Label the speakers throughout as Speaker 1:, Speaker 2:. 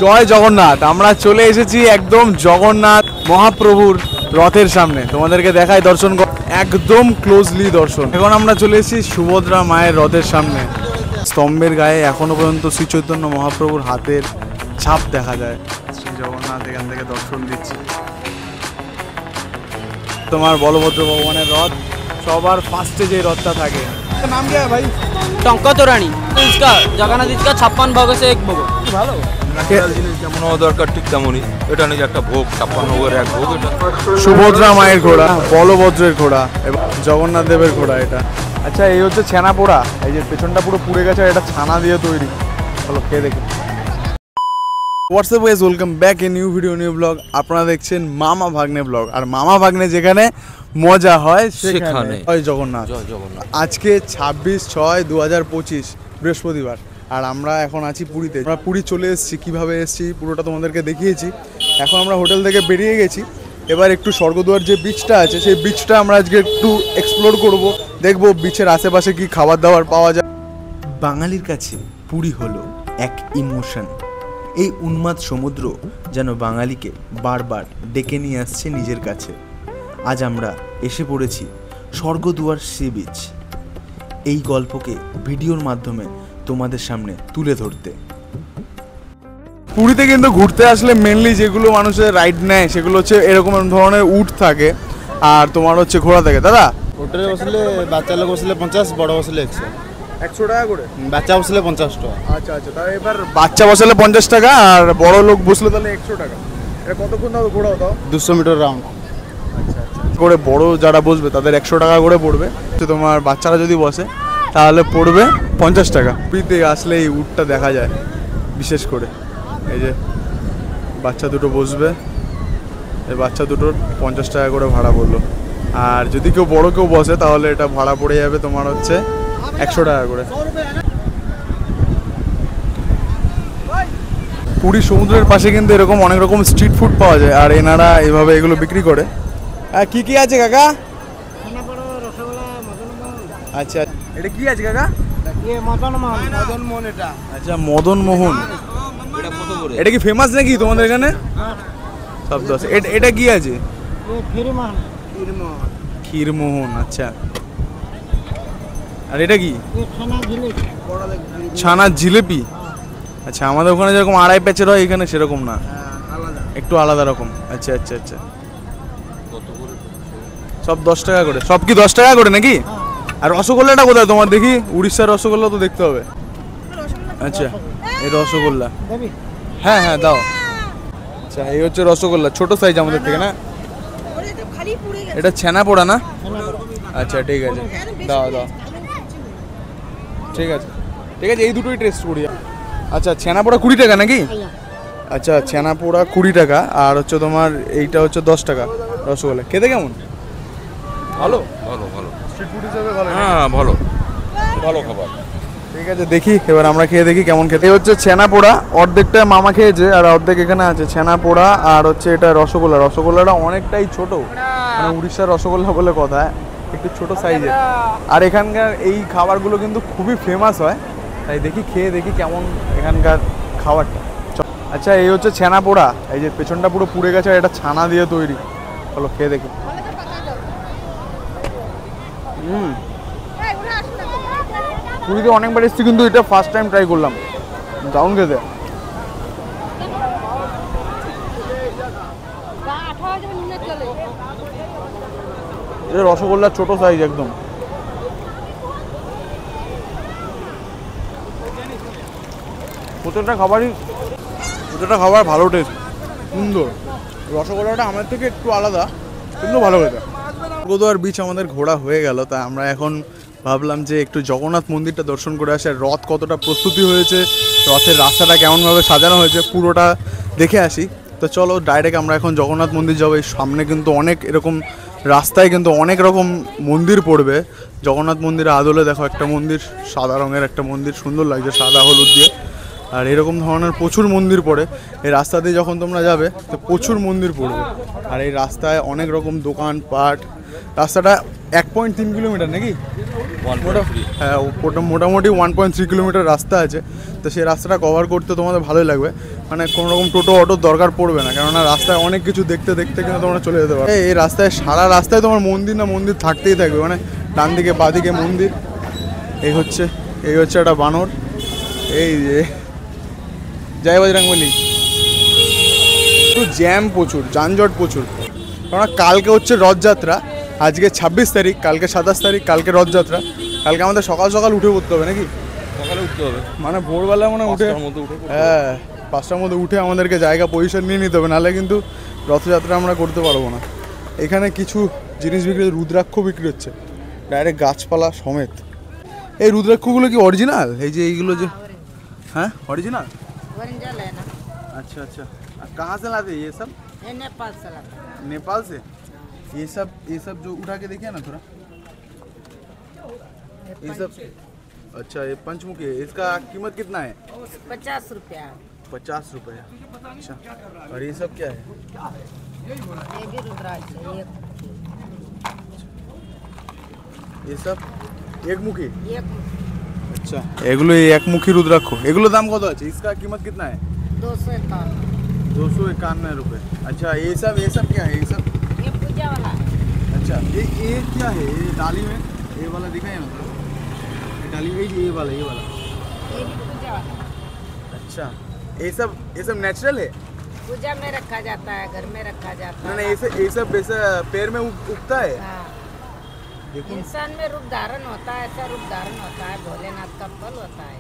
Speaker 1: জয় জগন্নাথ। আমরা চলে এসেছি একদম জগন্নাথ মহাপ্রভুর রথের সামনে, তোমাদেরকে দেখাই দর্শন একদম ক্লোজলি দর্শন। এখন আমরা চলে এসেছি সুভদ্রা মায়ের রথের সামনে। স্তম্ভের গায়ে এখনো পর্যন্ত শ্রী চৈতন্য মহাপ্রভুর হাতের ছাপ দেখা যায়। শ্রী জগন্নাথ এখান থেকে দর্শন দিচ্ছে। তোমার বলভদ্র ভগবানের রথ সবার ফার্স্টে যে রথটা থাকে, নাম কি ভাই?
Speaker 2: টঙ্কাতোরানি। इसका जगन्नाथ इसका 56 भोग से एक भोग।
Speaker 1: ভালো
Speaker 3: জিনিস যেমন হওয়া দরকার ঠিক তেমনই এটা নিয়ে একটা ভোগ 56 ভোগের এক ভোগ। এটা
Speaker 1: সুভদ্রা মায়ের ঘোড়া, বলভদ্রের ঘোড়া এবং জগন্নাথ দেবের ঘোড়া এটা। আচ্ছা, এই হচ্ছে ছানা পোড়া। এই যে পেছনটা পুরো পুড়ে গেছে, এটা ছানা দিয়ে তৈরি। চলো খেয়ে দেখি। WhatsApp guys, welcome back a new video new blog. আপনারা দেখছেন মামা ভাগ্নে ব্লগ। আর মামা ভাগ্নে যেখানে মজা হয় সেখানে জয় জগন্নাথ। আজকে 26/6/2025 বৃহস্পতিবার। আর আমরা এখন আছি পুরীতে। আমরা পুরী চলে এসেছি। কীভাবে এসেছি পুরোটা তোমাদেরকে দেখিয়েছি। এখন আমরা হোটেল থেকে বেরিয়ে গেছি। এবার একটু স্বর্গদুয়ার যে বিচটা আছে, সেই বিচটা আমরা আজকে একটু এক্সপ্লোর করব, দেখবো বিচের আশেপাশে কি খাবার দাবার পাওয়া যায়।
Speaker 4: বাঙালির কাছে পুরী হলো এক ইমোশন। এই উন্মাদ সমুদ্র যেন বাঙালিকে বারবার ডেকে নিয়ে আসছে নিজের কাছে। আজ আমরা এসে পড়েছি স্বর্গদুয়ার সি বিচ। এই গল্পকে ভিডিওর মাধ্যমে তোমাদের সামনে তুলে ধরতে।
Speaker 1: পুরীতে কিন্তু ঘুরতে আসলে মেনলি যেগুলো মানুষের রাইড নেয় সেগুলো হচ্ছে এরকম ধরনের উট থাকে আর তোমার হচ্ছে ঘোড়া থাকে। দাদা,
Speaker 5: হোটেলে বসলে বাচ্চা লোক বসলে 50, বড় বসলে
Speaker 1: 100 টাকা করে,
Speaker 5: বাচ্চা বসলে 50 টাকা।
Speaker 1: আচ্ছা আচ্ছা, তাহলে এবার বাচ্চা বসালে 50 টাকা আর বড় লোক বসলে তাহলে 100 টাকা। এটা কতক্ষণ দাও ঘোড়া দাও?
Speaker 5: 200 মিটার রাউন্ড
Speaker 1: করে বড় যারা বসবে তাদের 100 টাকা করে পড়বে। তো তোমার বাচ্চারা যদি বসে তাহলে পড়বে 50 টাকা। পুরীতে আসলে এই উটটা দেখা যায় বিশেষ করে। এই যে বাচ্চা দুটো বসবে, এই বাচ্চা দুটোর 50 টাকা করে ভাড়া পড়লো। আর যদি কেউ বড় কেউ বসে তাহলে এটা ভাড়া পড়ে যাবে তোমার হচ্ছে 100 টাকা করে। পুরী সমুদ্রের পাশে কিন্তু এরকম অনেক রকম স্ট্রিট ফুড পাওয়া যায় আর এনারা এইভাবে এগুলো বিক্রি করে। আর কি কি আছে কাকা? আচ্ছা, এটা কি আছে কাকা? আচ্ছা, মদন মোহন। এটা কি ফেমাস নাকি তোমাদের এখানে? সব 10। এটা কি আছে? ক্ষীরমোহন। আচ্ছা, আর এটা কি? ছানার জিলেপি। আচ্ছা, আমাদের ওখানে যেরকম আড়াই প্যাচের হয় এখানে সেরকম না, একটু আলাদা রকম। আচ্ছা আচ্ছা আচ্ছা, সব 10 টাকা করে। সব কি 10 টাকা করে নাকি? আর রসগোল্লাটা কোথায় তোমার? দেখি উড়িষ্যার রসগোল্লা তো দেখতে হবে। আচ্ছা, এই রসগোল্লা। হ্যাঁ হ্যাঁ দাও। আচ্ছা, এই হচ্ছে রসগোল্লা, ছোট সাইজ আমাদের থেকে না? এটা ছানা পোড়া না? আচ্ছা ঠিক আছে, দাও দাও। ঠিক আছে ঠিক আছে, এই দুটোই টেস্ট করি। আচ্ছা, ছানা পোড়া 20 টাকা নাকি? আচ্ছা, ছানা পোড়া 20 টাকা আর হচ্ছে তোমার এইটা হচ্ছে 10 টাকা রসগোল্লা। খেতে কেমন? ভালো
Speaker 3: ভালো ভালো
Speaker 1: স্ট্রিট ফুড হিসেবে ভালো।
Speaker 3: হ্যাঁ ভালো ভালো খাবার।
Speaker 1: ঠিক আছে, দেখি এবার আমরা খেয়ে দেখি কেমন খেতে। এই হচ্ছে ছানা পোড়া, অর্ধেকটা মামা খেয়েছে আর অর্ধেক এখানে আছে। ছানা পোড়া আর হচ্ছে এটা রসগোল্লা। রসগোল্লাটা অনেকটাই ছোট, মানে উড়িষ্যার রসগোল্লা বলে কথা, একটু ছোট সাইজের। আর এখানকার এই খাবারগুলো কিন্তু খুবই ফেমাস হয়, তাই দেখি খেয়ে দেখি কেমন এখানকার খাবারটা। আচ্ছা, এই হচ্ছে ছানা পোড়া। এই যে পেছনটা পুরো পুড়ে গেছে, এটা ছানা দিয়ে তৈরি। চলো খেয়ে দেখি। পুরীতে অনেকবার এসেছি কিন্তু এটা ফার্স্ট টাইম ট্রাই করলাম। দারুণ খেতে। রসগোল্লার ছোট সাইজ একদম। প্রত্যেকটা খাবার ভালো টেস্ট, সুন্দর। রসগোল্লাটা আমার থেকে একটু আলাদা কিন্তু ভালো খেতে। স্বর্গদুয়ার বিচ আমাদের ঘোরা হয়ে গেল, তা আমরা এখন ভাবলাম যে একটু জগন্নাথ মন্দিরটা দর্শন করে আসে। রথ কতটা প্রস্তুতি হয়েছে, রথের রাস্তাটা কেমনভাবে সাজানো হয়েছে পুরোটা দেখে আসি। তো চলো ডাইরেক্ট আমরা এখন জগন্নাথ মন্দির যাবো। এই সামনে কিন্তু অনেক এরকম রাস্তায় কিন্তু অনেক রকম মন্দির পড়বে। জগন্নাথ মন্দিরে আদলে দেখো একটা মন্দির, সাদা রঙের একটা মন্দির, সুন্দর লাগছে সাদা হলুদ দিয়ে। আর এরকম ধরনের প্রচুর মন্দির পড়ে এই রাস্তা দিয়ে। যখন তোমরা যাবে তো প্রচুর মন্দির পড়বে। আর এই রাস্তায় অনেক রকম দোকান পাট। রাস্তাটা 1.3 কিলোমিটার নাকি? হ্যাঁ মোটামুটি 1.3 কিলোমিটার রাস্তা আছে। তো সেই রাস্তাটা কভার করতে তোমাদের ভালোই লাগবে, মানে কোনো রকম টোটো অটোর দরকার পড়বে না, কেননা রাস্তায় অনেক কিছু দেখতে দেখতে কিন্তু তোমরা চলে যেতে পারো। এই রাস্তায় সারা রাস্তায় তোমার মন্দির না মন্দির থাকতেই থাকবে, মানে ডান দিকে বাঁ দিকে মন্দির। এই হচ্ছে একটা বানর। এই যে জয় বজরংবলী। জ্যাম প্রচুর, যানজট প্রচুর, কেননা কালকে হচ্ছে রথযাত্রা, আজকে 26 তারিখ, কালকে 27 তারিখ, কালকে রথযাত্রা। কালকে আমাদের সকাল সকাল উঠে পড়তে হবে নাকি?
Speaker 3: সকালে উঠতে হবে,
Speaker 1: মানে ভোরবেলা মানে উঠে, হ্যাঁ 5টার মধ্যে উঠে আমাদেরকে জায়গা পজিশন নিয়ে নিতে হবে, নাহলে কিন্তু রথযাত্রা আমরা করতে পারবো না। এখানে কিছু জিনিস বিক্রি, রুদ্রাক্ষ বিক্রি হচ্ছে ডাইরেক্ট গাছপালা সমেত। এই রুদ্রাক্ষগুলো কি অরিজিনাল? এই যে এইগুলো যে, হ্যাঁ অরিজিনাল।
Speaker 6: ओरिजिनल है ना?
Speaker 1: अच्छा अच्छा, कहाँ से लाते हैं ये सब?
Speaker 6: ये नेपाल से लाते हैं।
Speaker 1: नेपाल से? ये सब जो उठा के देखिए ना थोड़ा, ये सब। अच्छा ये पंचमुखी है, इसका कीमत कितना है?
Speaker 6: 50 रुपया।
Speaker 1: 50 रुपये। अच्छा, और ये सब क्या है?
Speaker 6: ये भी रुद्राक्ष है,
Speaker 1: ये सब एक मुखी।
Speaker 6: एक
Speaker 1: अच्छा, এগুলো এক মুখী রুদ্রাক্ষ। এগুলো দাম কত আছে? इसका कीमत कितना है?
Speaker 6: 251।
Speaker 1: 251 रुपये। अच्छा ये सब क्या है? ये सब
Speaker 6: ये पूजा वाला है।
Speaker 1: अच्छा ये क्या है? ये डाली में ये वाला दिखाए ना थोड़ा, ये डाली में ये वाला
Speaker 6: ये भी पूजा वाला है।
Speaker 1: अच्छा ये सब नेचुरल है?
Speaker 6: पूजा में रखा जाता है, घर में रखा जाता है।
Speaker 1: नहीं ये सब वैसे पेड़ में उगता है?
Speaker 6: हाँ। इंसान में रूप धारण होता है, ऐसा रूप धारण होता है, भोलेनाथ का फल होता है।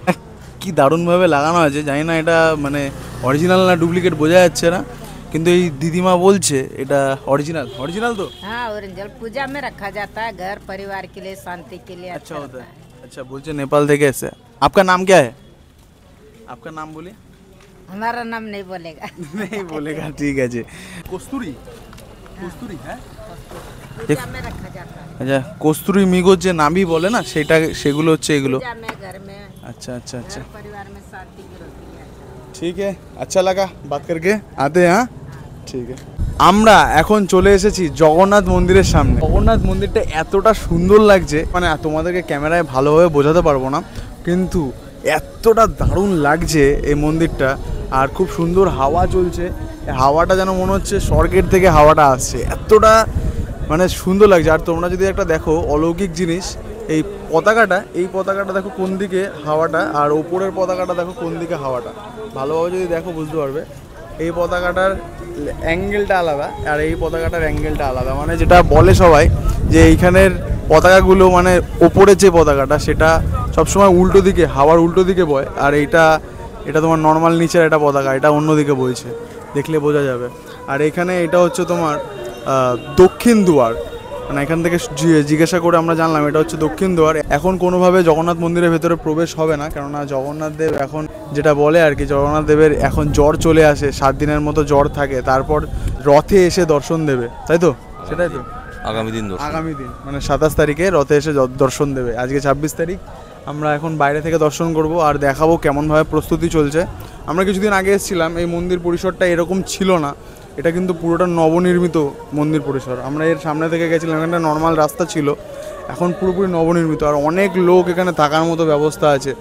Speaker 1: কি দারুণভাবে লাগানো আছে, জানি না এটা মানে অরিজিনাল না ডুপ্লিকেট বোঝা যাচ্ছে না, কিন্তু এই দিদিমা বলছে এটা অরিজিনাল তো।
Speaker 6: हाँ ओरिजिनल, पूजा में रखा जाता है, घर परिवार के लिए, शांति के लिए
Speaker 1: अच्छा होता है। अच्छा बोलছে नेपाल থেকে এসে। आपका नाम क्या है? आपका नाम बोलिए।
Speaker 6: हमारा नाम नहीं बोलेगा।
Speaker 1: नहीं बोलेगा, ठीक है जी। কস্তুরী হ্যাঁ,
Speaker 6: पूजा में रखा जाता है,
Speaker 1: আচ্ছা কস্তুরী মৃগর যে নাভি বলে না, সেগুলো হচ্ছে এগুলো।
Speaker 6: पूजा में, घर में,
Speaker 1: अच्छा अच्छा अच्छा,
Speaker 6: घर परिवार में शांति की रोटी है।
Speaker 1: ঠিক है, अच्छा लगा बात करके, आते हैं। हाँ ঠিক আছে। আমরা এখন চলে এসেছি জগন্নাথ মন্দিরের সামনে। জগন্নাথ মন্দিরটা এতটা সুন্দর লাগছে, মানে তোমাদেরকে ক্যামেরায় ভালোভাবে বোঝাতে পারবো না, কিন্তু এতটা দারুণ লাগছে এই মন্দিরটা। আর খুব সুন্দর হাওয়া চলছে, হাওয়াটা যেন মনে হচ্ছে স্বর্গের থেকে হাওয়াটা আসছে, এতটা মানে সুন্দর লাগছে। আর তোমরা যদি একটা দেখো অলৌকিক জিনিস, এই পতাকাটা দেখো কোন দিকে হাওয়াটা, আর ওপরের পতাকাটা দেখো কোন দিকে হাওয়াটা, ভালোভাবে যদি দেখো বুঝতে পারবে। এই পতাকাটার অ্যাঙ্গেলটা আলাদা আর এই পতাকাটার অ্যাঙ্গেলটা আলাদা, মানে যেটা বলে সবাই যে এইখানের পতাকাগুলো মানে ওপরে যে পতাকাটা সেটা সবসময় উল্টো দিকে, হাওয়ার উল্টো দিকে বয়, আর এটা তোমার নর্মাল নিচের একটা পতাকা, এটা অন্যদিকে বইছে, দেখলে বোঝা যাবে। আর এখানে এটা হচ্ছে তোমার দক্ষিণ দুয়ার, মানে এখান থেকে জিজ্ঞাসা করে আমরা জানলাম এটা হচ্ছে দক্ষিণ দুয়ার। এখন কোনোভাবে জগন্নাথ মন্দিরের ভেতরে প্রবেশ হবে না, কেননা জগন্নাথ দেব এখন যেটা বলে আর কি, জগন্নাথ দেবের এখন জ্বর চলে আসে, 7 দিনের মতো জ্বর থাকে, তারপর রথে এসে দর্শন দেবে, তাই তো? সেটাই তো, আগামী দিন মানে 27 তারিখে রথে এসে দর্শন দেবে। আজকে 26 তারিখ, আমরা এখন বাইরে থেকে দর্শন করব আর দেখাবো কেমনভাবে প্রস্তুতি চলছে। আমরা কিছুদিন আগে এসেছিলাম, এই মন্দির পরিসরটা এরকম ছিল না, এটা কিন্তু পুরোটা নবনির্মিত মন্দির পরিসর। আমরা এর সামনে থেকে গেছিলাম, এখানটা নর্মাল রাস্তা ছিল, এখন পুরোপুরি নবনির্মিত। আর অনেক লোক এখানে থাকার মতো ব্যবস্থা আছে,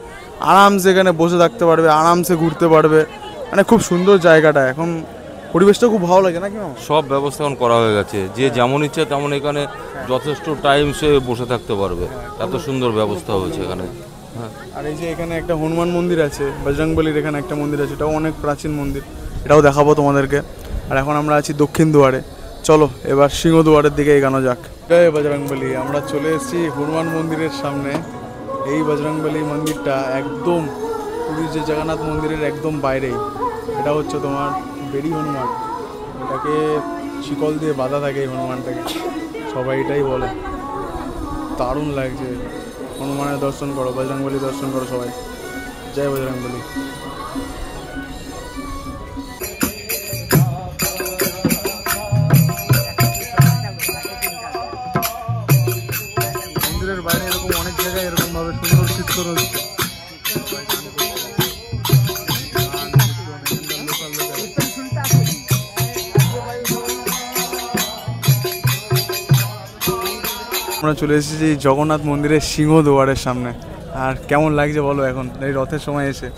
Speaker 1: আরামসে এখানে বসে থাকতে পারবে, আরামসে ঘুরতে পারবে, মানে খুব সুন্দর জায়গাটা। এখন পরিবেশটা খুব ভালো লাগে নাকি মামা?
Speaker 3: সব ব্যবস্থা এখন করা হয়ে গেছে, যে যেমন ইচ্ছে তেমন এখানে যথেষ্ট টাইম সে বসে থাকতে পারবে, এত সুন্দর ব্যবস্থা হয়েছে এখানে। হ্যাঁ,
Speaker 1: আর এই যে এখানে একটা হনুমান মন্দির আছে, বজরংবলীর এখানে একটা মন্দির আছে, এটাও অনেক প্রাচীন মন্দির, এটাও দেখাবো তোমাদেরকে। আর এখন আমরা আছি দক্ষিণ দুয়ারে, চলো এবার সিংহদুয়ারের দিকে এগানো যাক। জয় বজরংবলী, আমরা চলে এসেছি হনুমান মন্দিরের সামনে। এই বজরংবলী মন্দিরটা একদম পুরীর যে জগন্নাথ মন্দিরের একদম বাইরেই। এটা হচ্ছে তোমার বেরি হনুমান, এটাকে শিকল দিয়ে বাঁধা থাকে এই হনুমানটাকে, সবাই এটাই বলে। দারুণ লাগছে, হনুমানের দর্শন করো, বজরংবলী দর্শন করো সবাই। জয় বজরংবলী। মন্দিরের বাইরে এরকম অনেক জায়গায় এরকম ভাবে সুন্দর চিত্র রয়েছে। আমরা চলে এসেছি জগন্নাথ মন্দিরের সিংহদুয়ারের সামনে। আর কেমন লাগছে বলো এখন এই রথের সময় এসে?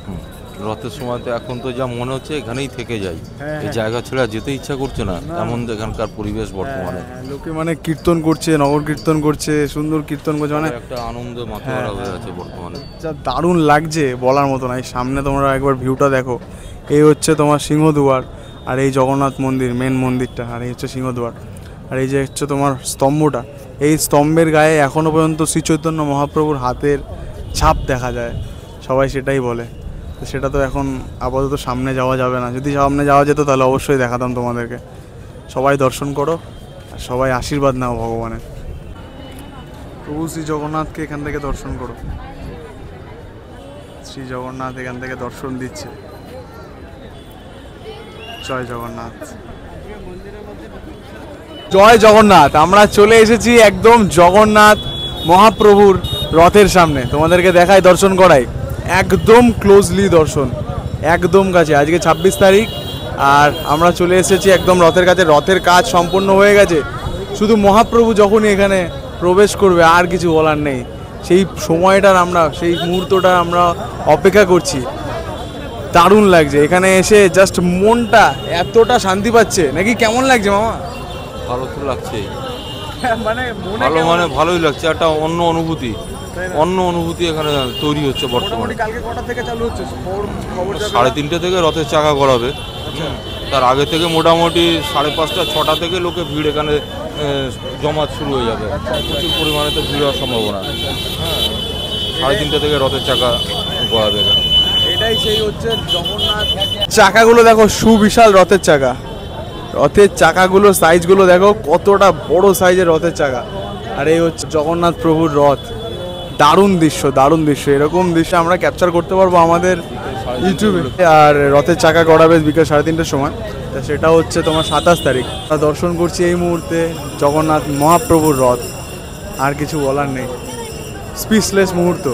Speaker 3: রথের সময় তো এখন তো যা মনে হচ্ছে এখানেই থেকে যাই,
Speaker 1: হ্যাঁ,
Speaker 3: এই জায়গা ছেড়ে আর যেতে ইচ্ছা করছে না, এমন এখানকার পরিবেশ বর্তমানে।
Speaker 1: লোকে মানে কীর্তন করছে, নগর কীর্তন করছে, সুন্দর কীর্তন করছে, মানে
Speaker 3: একটা আনন্দ মাতোয়ারা হয়ে আছে বর্তমানে।
Speaker 1: যা দারুণ লাগছে বলার মতো না। এই সামনে তোমরা একবার ভিউটা দেখো, এই হচ্ছে তোমার সিংহদুয়ার, আর এই জগন্নাথ মন্দির মেন মন্দিরটা, আর এই হচ্ছে সিংহদুয়ার। আর এই যে হচ্ছে তোমার স্তম্ভটা, এই স্তম্ভের গায়ে এখনও পর্যন্ত শ্রী চৈতন্য মহাপ্রভুর হাতের ছাপ দেখা যায়, সবাই সেটাই বলে। তো সেটা তো এখন আপাতত সামনে যাওয়া যাবে না, যদি সামনে যাওয়া যেত তাহলে অবশ্যই দেখাতাম তোমাদেরকে। সবাই দর্শন করো আর সবাই আশীর্বাদ নাও ভগবানের। প্রভু শ্রী জগন্নাথকে এখান থেকে দর্শন করো। শ্রী জগন্নাথ এখান থেকে দর্শন দিচ্ছে। জয় জগন্নাথ, জয় জগন্নাথ। আমরা চলে এসেছি একদম জগন্নাথ মহাপ্রভুর রথের সামনে, তোমাদেরকে দেখাই, দর্শন করাই, একদম ক্লোজলি দর্শন, একদম কাছে। আজকে 26 তারিখ আর আমরা চলে এসেছি একদম রথের কাছে। রথের কাজ সম্পূর্ণ হয়ে গেছে, শুধু মহাপ্রভু যখনই এখানে প্রবেশ করবে আর কিছু বলার নেই। সেই সময়টার আমরা, সেই মুহূর্তটার আমরা অপেক্ষা করছি। দারুণ লাগছে এখানে এসে, জাস্ট মনটা এতটা শান্তি পাচ্ছে নাকি। কেমন লাগছে মামা?
Speaker 3: ভালো তো লাগছে,
Speaker 1: মানে
Speaker 3: ভালো মানে ভালোই লাগছে, একটা অন্য অনুভূতি, অন্য অনুভূতি এখানে তৈরি হচ্ছে বর্তমানে।
Speaker 1: কালকে কটা থেকে চালু হচ্ছে?
Speaker 3: 3:30 থেকে রথের চাকা করাবে, তার আগে থেকে মোটামুটি 5:30 6টা থেকে লোকে ভিড় এখানে জমাত শুরু হয়ে যাবে, প্রচুর পরিমাণে তো ভিড় হওয়ার সম্ভাবনা। হ্যাঁ, 3:30 থেকে রথের চাকা করাবে এখানে।
Speaker 1: এটাই সেই হচ্ছে জগন্নাথ। চাকাগুলো দেখো, সুবিশাল রথের চাকা, রথের চাকাগুলো সাইজগুলো দেখো কতটা বড় সাইজের রথের চাকা। আর এই হচ্ছে জগন্নাথ প্রভুর রথ। দারুণ দৃশ্য, দারুণ দৃশ্য। এরকম দৃশ্য আমরা ক্যাপচার করতে পারবো আমাদের ইউটিউবে। আর রথের চাকা গড়াবে বিকেল 3:30টার সময়, তা সেটা হচ্ছে তোমার 27 তারিখ। আমরা দর্শন করছি এই মুহূর্তে জগন্নাথ মহাপ্রভুর রথ। আর কিছু বলার নেই, স্পিচলেস মুহূর্ত।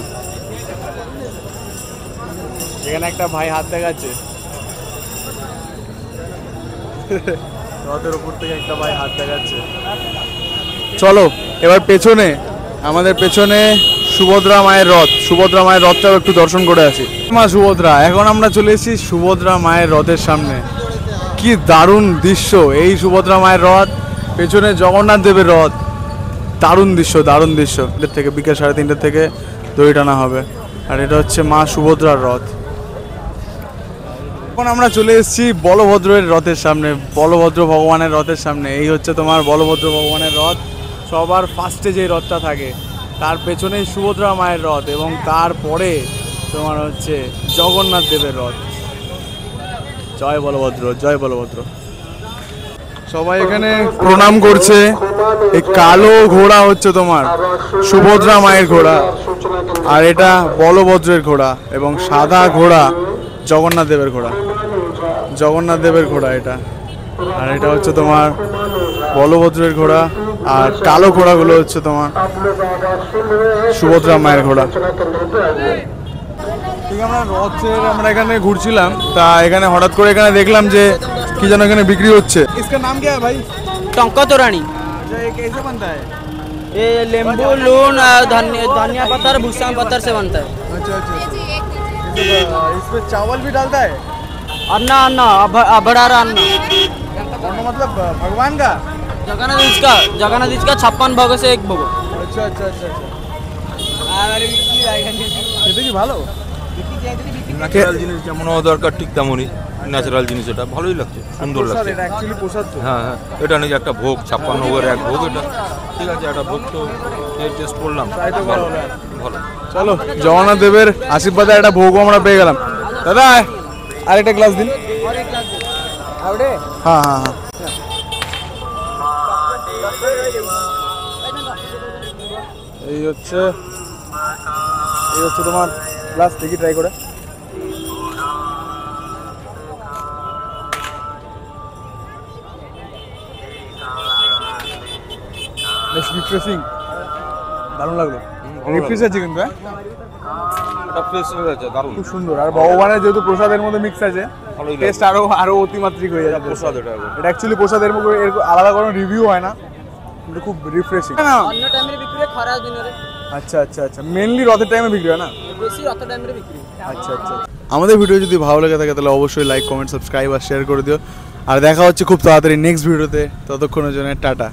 Speaker 1: এখানে একটা ভাই হাত দেখাচ্ছে, রথের উপর থেকে একটা ভাই হাত দেখাচ্ছে। চলো এবার পেছনে, আমাদের পেছনে সুভদ্রা মায়ের রথ, সুভদ্রা মায়ের রথটাও একটু দর্শন করে আসি। মা সুভদ্রা, এখন আমরা চলে এসেছি সুভদ্রা মায়ের রথের সামনে। কি দারুণ দৃশ্য, এই সুভদ্রা মায়ের রথ, পেছনে জগন্নাথ দেবের রথ। দারুণ দৃশ্য, দারুণ দৃশ্য। এর থেকে বিকেল 3:30 থেকে দড়ি টানা হবে। আর এটা হচ্ছে মা সুভদ্রার রথ। এখন আমরা চলে এসেছি বলভদ্রের রথের সামনে, বলভদ্র ভগবানের রথের সামনে। এই হচ্ছে তোমার বলভদ্র ভগবানের রথ। সবার ফার্স্টে যে রথটা থাকে, তার পেছনেই সুভদ্রা মায়ের রথ, এবং তারপরে তোমার হচ্ছে জগন্নাথ দেবের রথ। জয় বলভদ্র, জয় বলভদ্র। সবাই এখানে প্রণাম করছে। এই কালো ঘোড়া হচ্ছে তোমার সুভদ্রা মায়ের ঘোড়া, আর এটা বলভদ্রের ঘোড়া, এবং সাদা ঘোড়া জগন্নাথ দেবের ঘোড়া, জগন্নাথ দেবের ঘোড়া এটা। আর এটা হচ্ছে তোমার বলভদ্রের ঘোড়া, আর কালো ঘোড়াগুলো হচ্ছে তোমার সুভদ্রা মায়ের ঘোড়া। ঠিক, আমরা রথের আমরা এখানে ঘুরছিলাম, তা এখানে হঠাৎ করে এখানে দেখলাম যে কি যেন এখানে বিক্রি হচ্ছে। इसका नाम क्या है भाई?
Speaker 2: टोंका तोरानी।
Speaker 1: अच्छा, ये कैसे बनता है?
Speaker 2: ये नींबू, लून, धनिया पत्थर, भूसा पत्थर से बनता है।
Speaker 1: अच्छा अच्छा अच्छा। इसमें चावल भी डालता है?
Speaker 2: अन्ना अन्ना अबड़ारा अन्ना,
Speaker 1: मतलब भगवान का?
Speaker 2: जगन्नाथ जी का 56 भोग से एक भोग।
Speaker 1: अच्छा अच्छा अच्छा अच्छा। এটা কি ভালো?
Speaker 3: ন্যাচারাল জিনিস যেমন হওয়া দরকার ঠিক তেমনই ন্যাচারাল জিনিস, এটা ভালোই লাগছে, সুন্দর লাগছে।
Speaker 1: এটা অ্যাকচুয়ালি প্রসাদ তো।
Speaker 3: হ্যাঁ হ্যাঁ, এটা নাকি একটা ভোগ, 56 ভোগের এক ভোগ এটা। ঠিক আছে, একটা ভোগ তো টেস্ট করলাম, ভালো ভালো।
Speaker 1: চলো, জগন্নাথ দেবের আশীর্বাদে একটা ভোগও আমরা পেয়ে গেলাম। দাদা আরেকটা গ্লাস দিন। হ্যাঁ হ্যাঁ হ্যাঁ। এই হচ্ছে তোমার গ্লাস, দেখি ট্রাই করে। বেশ রিফ্রেশিং, দারুণ লাগলো। রিফ্রেশ আছে কিন্তু, হ্যাঁ
Speaker 3: এটা ফ্রেশ হয়ে গেছে, দারুণ
Speaker 1: খুব সুন্দর। আর ভগবানের যেহেতু প্রসাদের মধ্যে মিক্স আছে,
Speaker 3: ভালোই
Speaker 1: টেস্ট আরো অতিমাত্রিক হয়ে যাবে।
Speaker 3: প্রসাদ এটা
Speaker 1: এটা অ্যাকচুয়ালি প্রসাদের মধ্যে আলাদা কোনো রিভিউ হয় না, কিন্তু খুব রিফ্রেশিং।
Speaker 2: अन्य टाइम में बिक्री খরা দিনের
Speaker 1: আচ্ছা আচ্ছা আচ্ছা, মেনলি রথের টাইমে বিক্রি হয় না?
Speaker 2: বেশি রথ টাইমের বিক্রি।
Speaker 1: আচ্ছা আচ্ছা। আমাদের ভিডিও যদি ভালো লেগে থাকে তাহলে অবশ্যই লাইক, কমেন্ট, সাবস্ক্রাইব আর শেয়ার করে দিও। আর দেখা হচ্ছে খুব তাড়াতাড়ি নেক্সট ভিডিওতে, ততক্ষণের জন্য টাটা।